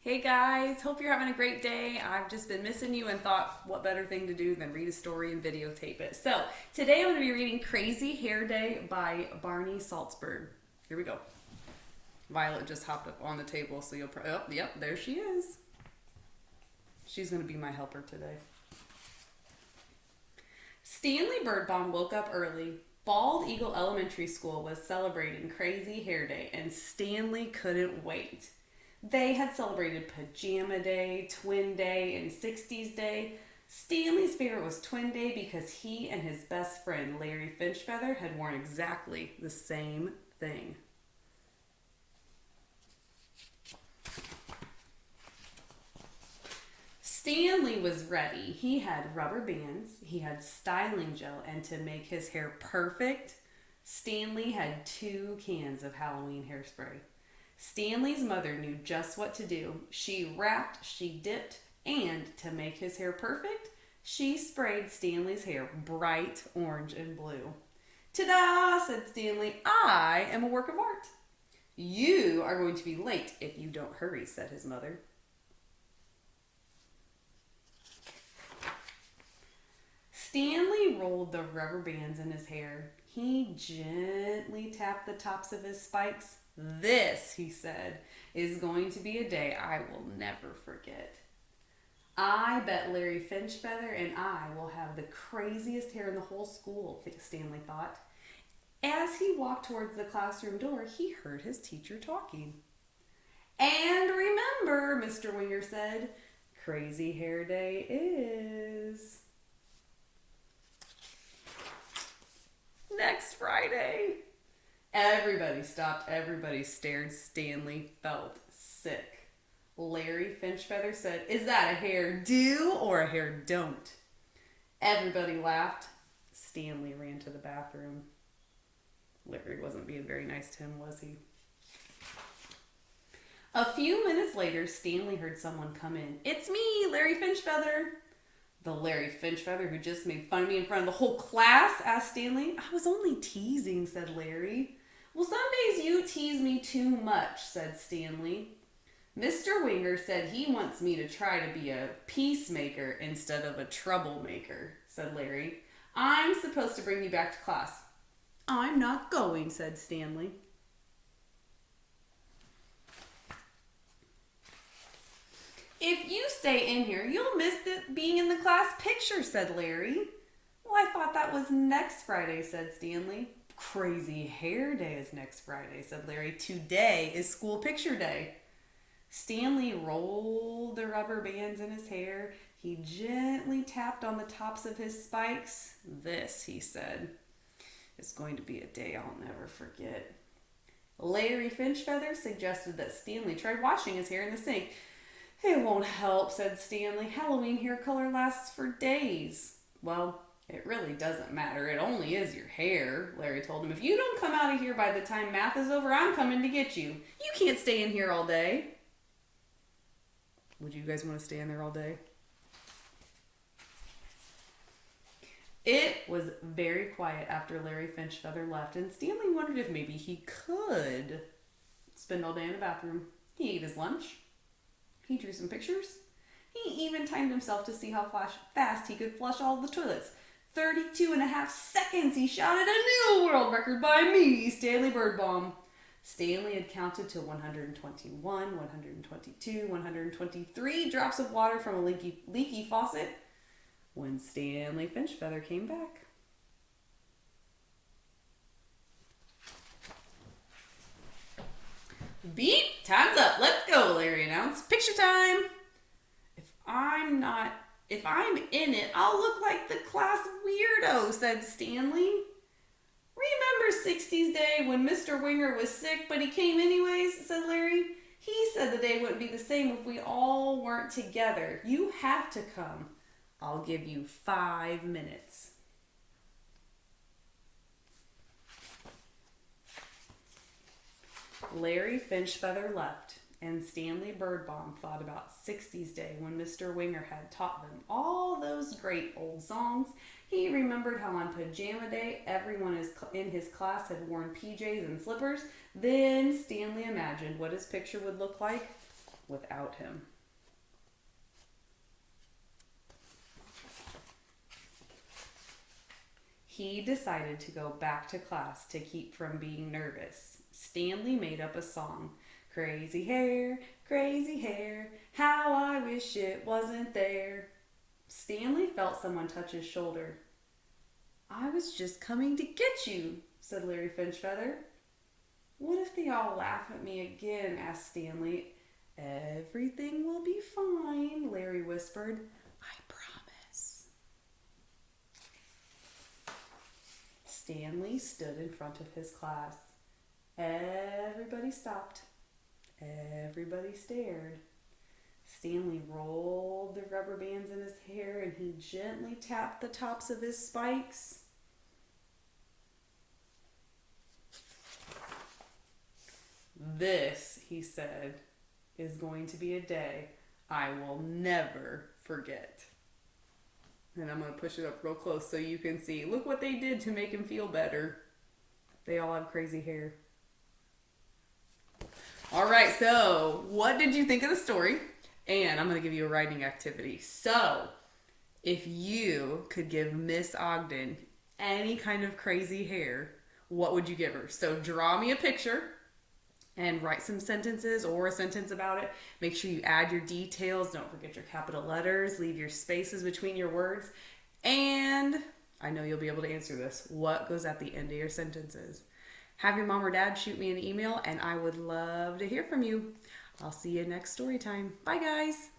Hey guys, hope you're having a great day. I've just been missing you and thought what better thing to do than read a story and videotape it. So, today I'm going to be reading Crazy Hair Day by Barney Saltzberg. Here we go. Violet just hopped up on the table, so you'll oh, yep, there she is. She's going to be my helper today. Stanley Birdbaum woke up early. Bald Eagle Elementary School was celebrating Crazy Hair Day, and Stanley couldn't wait. They had celebrated Pajama Day, Twin Day, and 60s Day. Stanley's favorite was Twin Day because he and his best friend, Larry Finchfeather, had worn exactly the same thing. Stanley was ready. He had rubber bands, he had styling gel, and to make his hair perfect, Stanley had 2 cans of Halloween hairspray. Stanley's mother knew just what to do. She wrapped, she dipped, and to make his hair perfect, she sprayed Stanley's hair bright orange and blue. Ta-da, said Stanley. I am a work of art. You are going to be late if you don't hurry, said his mother. Stanley rolled the rubber bands in his hair. He gently tapped the tops of his spikes. This, he said, is going to be a day I will never forget. I bet Larry Finchfeather and I will have the craziest hair in the whole school, Stanley thought. As he walked towards the classroom door, he heard his teacher talking. And remember, Mr. Winger said, Crazy Hair Day is next Friday. Everybody stopped. Everybody stared. Stanley felt sick. Larry Finchfeather said, "Is that a hair do or a hair don't?" Everybody laughed. Stanley ran to the bathroom. Larry wasn't being very nice to him, was he? A few minutes later, Stanley heard someone come in. "It's me, Larry Finchfeather." "The Larry Finchfeather who just made fun of me in front of the whole class?" asked Stanley. "I was only teasing," said Larry. "Well, some days you tease me too much," said Stanley. "Mr. Winger said he wants me to try to be a peacemaker instead of a troublemaker," said Larry. "I'm supposed to bring you back to class." "I'm not going," said Stanley. "If you stay in here, you'll miss being in the class picture," said Larry. "Well, I thought that was next Friday," said Stanley. "Crazy Hair Day is next Friday," said Larry. "Today is school picture day." Stanley rolled the rubber bands in his hair. He gently tapped on the tops of his spikes. "This," he said, "is going to be a day I'll never forget." Larry Finchfeather suggested that Stanley try washing his hair in the sink. "It won't help," said Stanley. "Halloween hair color lasts for days." "Well, it really doesn't matter. It only is your hair," Larry told him. "If you don't come out of here by the time math is over, I'm coming to get you. You can't stay in here all day." Would you guys want to stay in there all day? It was very quiet after Larry Finchfeather left, and Stanley wondered if maybe he could spend all day in the bathroom. He ate his lunch. He drew some pictures. He even timed himself to see how fast he could flush all the toilets. 32 and a half seconds, he shouted. "A new world record by me, Stanley Birdbaum." Stanley had counted to 121, 122, 123 drops of water from a leaky faucet when Stanley Finchfeather came back. "Beep, time's up. Let's go," Larry announced. "Picture time." If I'm in it, I'll look like the class weirdo," said Stanley. "Remember 60s Day when Mr. Winger was sick, but he came anyways?" said Larry. "He said the day wouldn't be the same if we all weren't together. You have to come. I'll give you 5 minutes. Larry Finchfeather left, and Stanley Birdbaum thought about 60s Day when Mr. Winger had taught them all those great old songs. He remembered how on Pajama Day everyone in his class had worn PJs and slippers. Then Stanley imagined what his picture would look like without him. He decided to go back to class to keep from being nervous. Stanley made up a song. Crazy hair, how I wish it wasn't there. Stanley felt someone touch his shoulder. I was just coming to get you, said Larry Finchfeather. What if they all laugh at me again, asked Stanley. Everything will be fine, Larry whispered. I promise. Stanley stood in front of his class. Everybody stopped. Everybody stared. Stanley rolled the rubber bands in his hair and he gently tapped the tops of his spikes. This, he said, is going to be a day I will never forget. And I'm going to push it up real close so you can see. Look what they did to make him feel better. They all have crazy hair. All right, so what did you think of the story? And I'm going to give you a writing activity. So, if you could give Miss Ogden any kind of crazy hair, what would you give her? So, draw me a picture and write some sentences or a sentence about it. Make sure you add your details. Don't forget your capital letters. Leave your spaces between your words. And I know you'll be able to answer this. What goes at the end of your sentences? Have your mom or dad shoot me an email, and I would love to hear from you. I'll see you next story time. Bye, guys.